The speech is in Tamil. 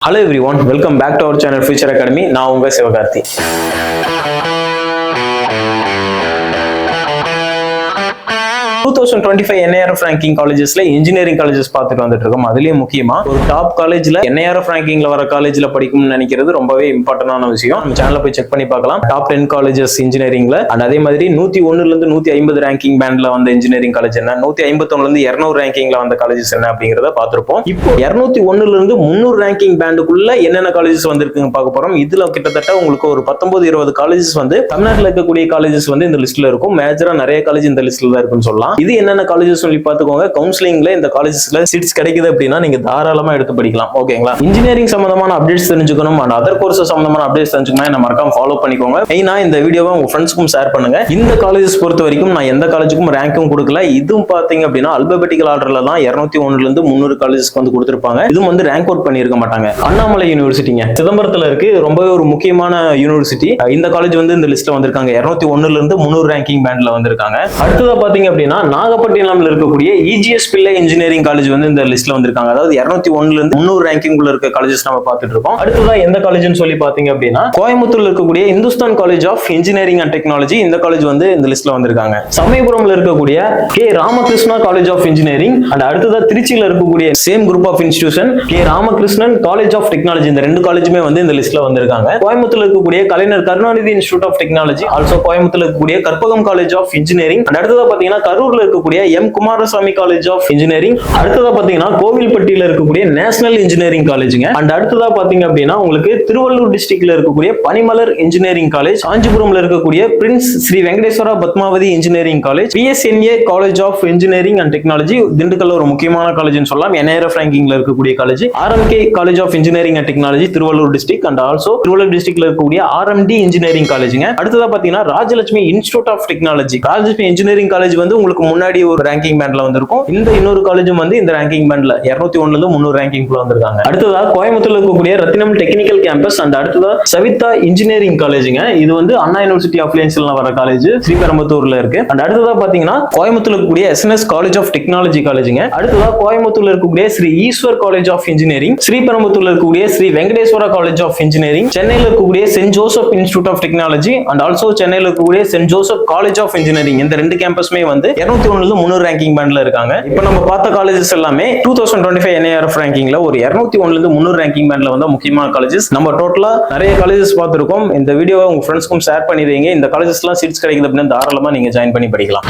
Hello everyone, welcome back to our channel Future Academy. நான் உங்க Sivakarthi. 2025 NIRF ranking collegesல engineering colleges பார்த்துட்டு வந்துட்டு இருக்கோம். அதுலயும் முக்கியமா ஒரு டாப் காலேஜ்ல NIRF rankingல வர காலேஜ்ல படிக்கணும்னு நினைக்கிறது ரொம்பவே இம்பார்ட்டன்டான விஷயம். நம்ம சேனல்ல போய் செக் பண்ணி பார்க்கலாம். டாப் 10 colleges engineeringல and அதே மாதிரி 101ல இருந்து 150 ranking bandல வந்த engineering college என்ன, 151ல இருந்து 200 rankingல வந்த colleges என்ன அப்படிங்கறத பார்த்திருப்போம். இப்போ 201ல இருந்து 300 ranking bandக்குள்ள என்னென்ன colleges வந்திருக்குன்னு பார்க்க போறோம். இதுல கிட்டத்தட்ட உங்களுக்கு ஒரு 19-20 colleges வந்து தமிழ்நாட்டுல இருக்கக்கூடிய colleges வந்து இந்த லிஸ்ட்ல இருக்கும். மேஜரா நிறைய காலேஜ் இந்த லிஸ்ட்ல தான் இருக்குன்னு சொல்லலாம். இது என்னென்ன காலேஜஸ் சொல்லி பார்த்துக்கோங்க. கவுன்சிலிங்ல இந்த காலேஜஸ்ல சீட்ஸ் கிடைக்குது அப்படின்னா நீங்க தாராளமா எடுத்து படிக்கலாம். ஓகேங்களா? இன்ஜினியரிங் சம்பந்தமான அப்டேட்ஸ் தெரிஞ்சுக்கணும் அண்ட் அதர் கோர்சஸ் சம்பந்தமான அப்டேட்ஸ் தெரிஞ்சுக்கணும். என்ன மறக்காம ஃபாலோ பண்ணிக்கோங்க. மெயினா இந்த வீடியோவை உங்க ஃப்ரெண்ட்ஸ்க்கும் ஷேர் பண்ணுங்க. இந்த காலேஜஸ் பொறுத்த வரைக்கும் நான் எந்த காலேஜுக்கும் ரேங்கும் கொடுக்கல. இதுவும் பாத்தீங்க அப்படின்னா அல்பபெட்டிக்கல் ஆர்டர்ல தான் 201ல இருந்து 300 காலேஜஸ்க்கு வந்து கொடுத்திருப்பாங்க. இதுவும் வந்து ரேங்க் அவுட் பண்ணிருக்க மாட்டாங்க. அண்ணாமலை யூனிவர்சிட்டிங்க சிதம்பரத்துல இருக்கு. ரொம்பவே ஒரு முக்கியமான யூனிவர்சிட்டி. இந்த காலேஜ் வந்து இந்த லிஸ்ட்ல வந்திருக்காங்க. 201ல இருந்து 300 ரேங்கிங் பேண்ட்ல வந்திருக்காங்க. அடுத்ததா பாத்தீங்க அப்படின்னா நாகப்பட்டினம்ல இருக்கக்கூடிய EGS பிள்ளை இன்ஜினியரிங் காலேஜ் வந்து இந்த லிஸ்ட்ல வந்திருக்காங்க. அதாவது 201ல இருந்து 300 ரேங்கிங் உள்ள இருக்க காலேஜஸ் நம்ம பார்த்துட்டு இருக்கோம். அடுத்ததா எந்த காலேஜ்னு சொல்லி பாத்தீங்க அப்படின்னா கோயம்புத்தூர்ல இருக்கக்கூடிய Hindustan college of engineering and technology இந்த காலேஜ் வந்து இந்த லிஸ்ட்ல வந்திருக்காங்க. சமயபுரம்ல இருக்கக்கூடிய K Ramakrishna college of engineering and அடுத்ததா திருச்சியில இருக்கக்கூடிய same group of institution K Ramakrishnan college of technology இந்த ரெண்டு காலேஜுமே வந்து இந்த லிஸ்ட்ல வந்திருக்காங்க. கோயம்புத்தூர்ல இருக்கக்கூடிய Kalaignar Karunanidhi institute of technology, also கோயம்புத்தூர்ல இருக்கக்கூடிய Karpagam college of engineering and அடுத்ததா பாத்தீங்கன்னா கரூர்ல இருக்கக்கூடிய M Kumarasamy college of engineering, அடுத்ததா பாத்தீங்கன்னா கோவில்பட்டியில இருக்கக்கூடிய நேஷனல் இன்ஜினியரிங் காலேஜ்ங்க. அண்ட் அடுத்ததா பாத்தீங்க அப்படின்னா உங்களுக்கு திருவள்ளூர் டிஸ்ட்ரிக்ட்ல இருக்கக்கூடிய பனிமலர் இன்ஜினியரிங் காலேஜ், காஞ்சிபுரம்ல இருக்கக்கூடிய Prince Shri Venkateswara Padmavathi engineering college, PSNA college of engineering and technology திண்டுக்கல்ல ஒரு முக்கியமான காலேஜ்னு சொல்லலாம். NIRF ரேங்கிங்ல இருக்கக்கூடிய college RMK college of engineering and technology Tiruvallur district and also Tiruvallur டிஸ்ட்ரிக்ட்ல இருக்கக்கூடிய RMD இன்ஜினியரிங் காலேஜ்ங்க. அடுத்ததா பாத்தீங்கன்னா Rajalakshmi institute of technology, Rajalakshmi engineering college வந்து உங்களுக்கு முன்னாடி ஒரு ரேங்கிங் பேண்ட்ல வந்திருக்கும். இந்த இன்னொரு காலேஜும் வந்து இந்த ரேங்கிங் பேண்ட்ல 201ல இருந்து 300 ரேங்கிங்ல வந்திருக்காங்க. அடுத்ததா கோயம்புத்தூர்ல இருக்கக்கூடிய ரத்தினம் டெக்னிக்கல் கேம்பஸ் அண்ட் அடுத்ததா சவிதா இன்ஜினியரிங் காலேஜ்ங்க. இது வந்து அண்ணா யூனிவர்சிட்டி அஃபிலியன்ஸ்ல வர காலேஜ், ஸ்ரீபெரும்புத்தூர்ல இருக்கு. அண்ட் அடுத்ததா பாத்தீங்கன்னா கோயம்புத்தூர்ல இருக்கக்கூடிய SNS காலேஜ் ஆஃப் டெக்னாலஜி காலேஜ்ங்க. அடுத்ததா கோயம்புத்தூர்ல இருக்கக்கூடிய Sri Eshwar college of engineering, ஸ்ரீபெரும்புத்தூர்ல இருக்கக்கூடிய Sri Venkateswara college of engineering, சென்னையில இருக்கக்கூடிய Saint Joseph institute of technology and also சென்னையில இருக்கக்கூடிய Saint Joseph college of engineering இந்த ரெண்டு கேம்பஸ்மே வந்து 201ல இருந்து 300 ரேங்கிங் பேண்ட்ல இருக்காங்க. இப்போ நம்ம பார்த்த காலேஜஸ் எல்லாமே 2025 NIRF ரேங்கிங்ல ஒரு 201ல இருந்து 300 ரேங்கிங் பேண்ட்ல வந்த முக்கியமான காலேஜஸ். நம்ம டோட்டலா நிறைய காலேஜஸ் பார்த்திருக்கோம். இந்த வீடியோவை உங்க ஃப்ரெண்ட்ஸ்க்கும் ஷேர் பண்ணி வைங்க. இந்த காலேஜஸ்லாம் சீட்ஸ் கிடைக்குது அப்படின்னா தாராளமா நீங்க ஜாயின் பண்ணி படிக்கலாம்.